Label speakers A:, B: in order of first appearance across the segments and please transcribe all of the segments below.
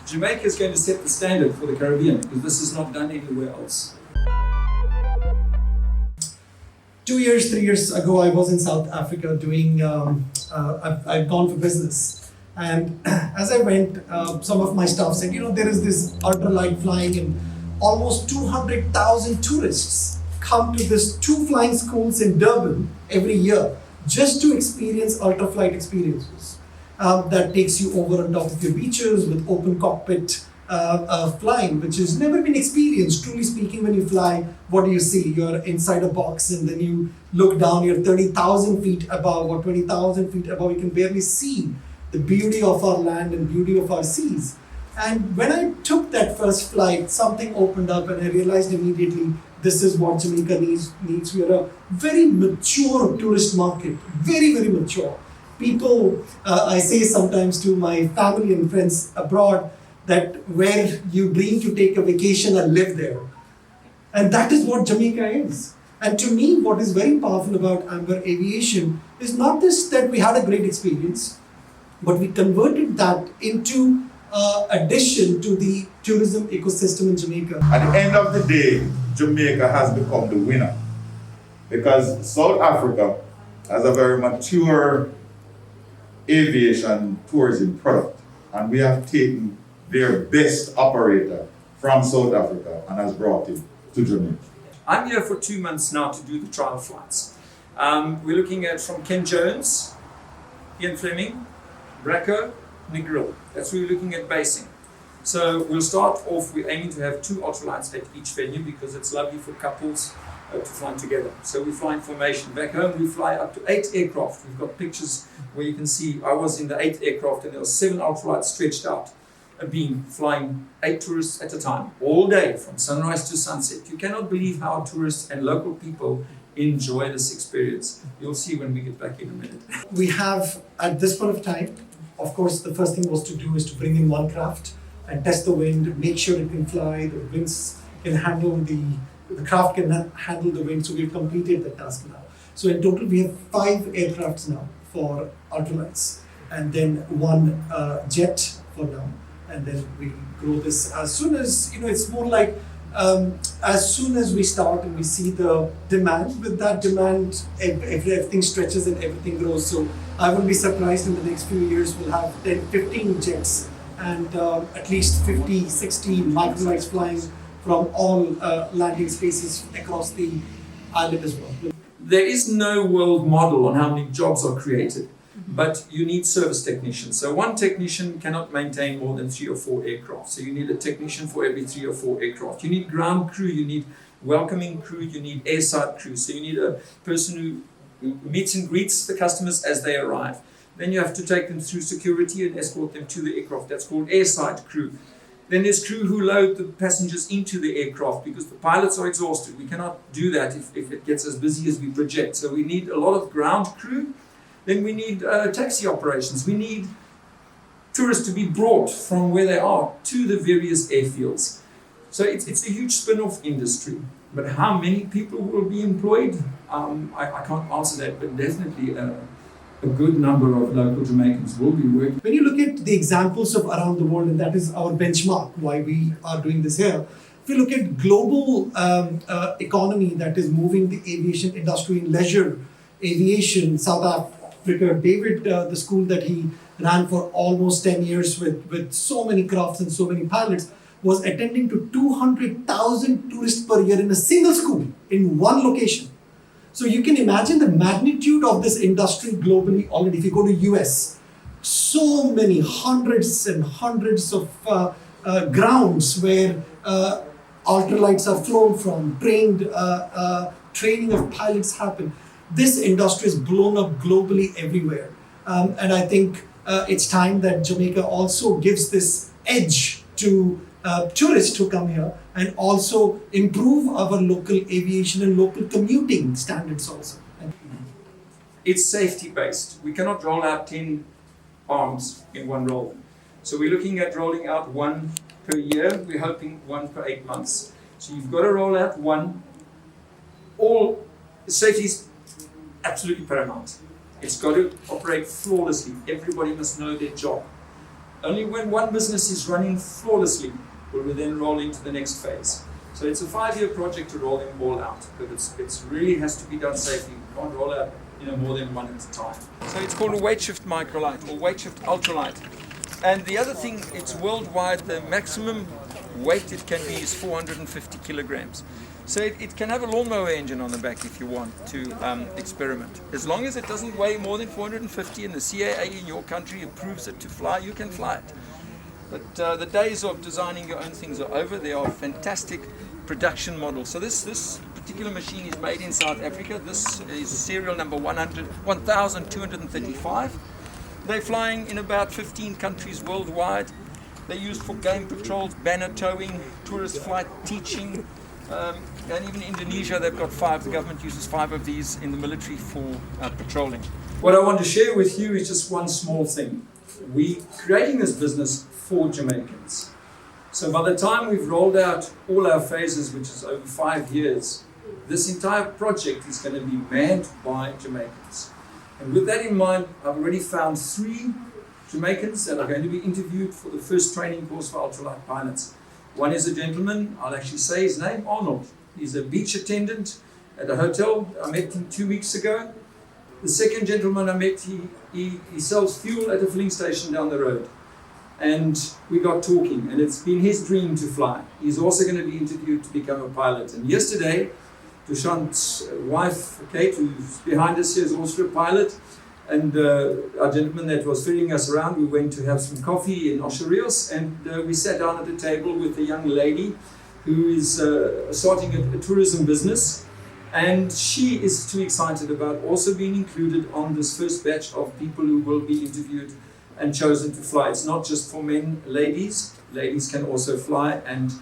A: Jamaica is going to set the standard for the Caribbean because this is not done anywhere else.
B: 2 years, 3 years ago, I was in South Africa doing, I'd gone for business. And as I went, some of my staff said, there is this ultralight flying and almost 200,000 tourists come to this 2 flying schools in Durban every year just to experience ultraflight experiences. That takes you over on top of your beaches with open cockpit flying, which has never been experienced. Truly speaking, when you fly, what do you see? You're inside a box and then you look down, you're 30,000 feet above or 20,000 feet above. You can barely see the beauty of our land and beauty of our seas. And when I took that first flight, something opened up and I realized immediately this is what Jamaica needs. We are a very mature tourist market, very, very mature. People, I say sometimes to my family and friends abroad that where you dream to take a vacation and live there. And that is what Jamaica is. And to me, what is very powerful about Amber Aviation is not just that we had a great experience, but we converted that into addition to the tourism ecosystem in Jamaica.
C: At the end of the day, Jamaica has become the winner because South Africa has a very mature aviation tourism product, and we have taken their best operator from South Africa and has brought him to Jamaica.
A: I'm here for 2 months now to do the trial flights. We're looking at from Ken Jones, Ian Fleming, Bracco, Negril. That's where we're looking at basing. So we'll start off, we're aiming to have 2 ultralights at each venue because it's lovely for couples to fly together. So we fly in formation. Back home we fly up to 8 aircraft. We've got pictures where you can see I was in the 8th aircraft and there were 7 ultralights stretched out, a beam flying 8 tourists at a time, all day from sunrise to sunset. You cannot believe how tourists and local people enjoy this experience. You'll see when we get back in a minute.
B: We have, at this point of time, of course, the first thing was to do is to bring in one craft and test the wind, make sure it can fly, the winds can handle the craft can handle the wind. So we've completed the task now. So in total, we have 5 aircrafts now for ultralights, and then 1 jet for now. And then we grow this as soon as, it's more like as soon as we start and we see the demand, with that demand, everything stretches and everything grows. So I wouldn't be surprised in the next few years we'll have 10, 15 jets and at least 50, 60 microlights flying from all landing spaces across the island as well.
A: There is no world model on how many jobs are created, but you need service technicians. So 1 technician cannot maintain more than 3 or 4 aircraft. So you need a technician for every 3 or 4 aircraft. You need ground crew, you need welcoming crew, you need airside crew. So you need a person who meets and greets the customers as they arrive. Then you have to take them through security and escort them to the aircraft. That's called airside crew. Then there's crew who load the passengers into the aircraft because the pilots are exhausted. We cannot do that if it gets as busy as we project. So we need a lot of ground crew. Then we need taxi operations. We need tourists to be brought from where they are to the various airfields. So it's a huge spin-off industry. But how many people will be employed? I can't answer that, but definitely a good number of local Jamaicans will be working.
B: When you look at the examples of around the world, and that is our benchmark, why we are doing this here. If you look at global economy that is moving the aviation industry in leisure, aviation, South Africa, David, the school that he ran for almost 10 years with so many crafts and so many pilots, was attending to 200,000 tourists per year in a single school in one location. So you can imagine the magnitude of this industry globally already. If you go to US, so many hundreds and hundreds of grounds where ultralights are flown from, training of pilots happen. This industry is blown up globally everywhere. And I think it's time that Jamaica also gives this edge to tourists who come here and also improve our local aviation and local commuting standards also.
A: It's safety based. We cannot roll out 10 arms in one roll. So we're looking at rolling out 1 per year. We're hoping 1 per 8 months. So you've got to roll out 1. All safety is absolutely paramount. It's got to operate flawlessly. Everybody must know their job. Only when one business is running flawlessly will we then roll into the next phase. So it's a 5-year project to roll them all out, but it's really has to be done safely. You can't roll out more than one at a time. So it's called a weight shift microlight or weight shift ultralight. And the other thing, it's worldwide, the maximum weight it can be is 450 kilograms. So it can have a lawnmower engine on the back if you want to experiment. As long as it doesn't weigh more than 450 and the CAA in your country approves it to fly, you can fly it. But the days of designing your own things are over. There are fantastic production models. So this particular machine is made in South Africa. This is serial number 1235. They're flying in about 15 countries worldwide. They're used for game patrols, banner towing, tourist flight teaching, and even Indonesia, they've got 5. The government uses 5 of these in the military for patrolling. What I want to share with you is just one small thing. We're creating this business for Jamaicans. So by the time we've rolled out all our phases, which is over 5 years, this entire project is going to be manned by Jamaicans. And with that in mind, I've already found 3 Jamaicans that are going to be interviewed for the first training course for ultralight pilots. One is a gentleman, I'll actually say his name, Arnold. He's a beach attendant at a hotel. I met him 2 weeks ago. The second gentleman I met, he sells fuel at a filling station down the road. And we got talking, and it's been his dream to fly. He's also going to be interviewed to become a pilot. And yesterday, Dushant's wife, Kate, who's behind us here, is also a pilot. And our gentleman that was ferrying us around, we went to have some coffee in Osherios, and we sat down at a table with a young lady who is starting a tourism business. And she is too excited about also being included on this first batch of people who will be interviewed and chosen to fly. It's not just for men, ladies. Ladies can also fly, and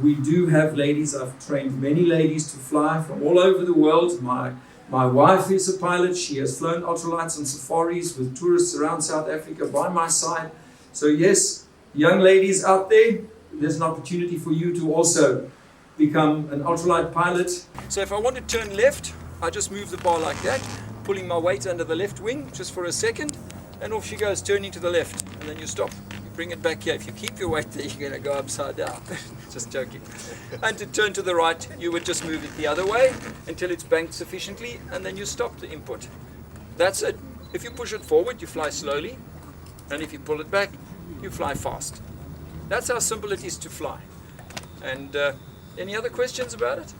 A: we do have ladies. I've trained many ladies to fly from all over the world. My wife is a pilot. She has flown ultralights on safaris with tourists around South Africa by my side. So yes, young ladies out there, there's an opportunity for you to also become an ultralight pilot. So if I want to turn left, I just move the bar like that, pulling my weight under the left wing just for a second, and off she goes, turning to the left, and then you stop. You bring it back here. If you keep your weight there, you're going to go upside down. Just joking. And to turn to the right, you would just move it the other way until it's banked sufficiently, and then you stop the input. That's it. If you push it forward, you fly slowly, and if you pull it back, you fly fast. That's how simple it is to fly. And any other questions about it?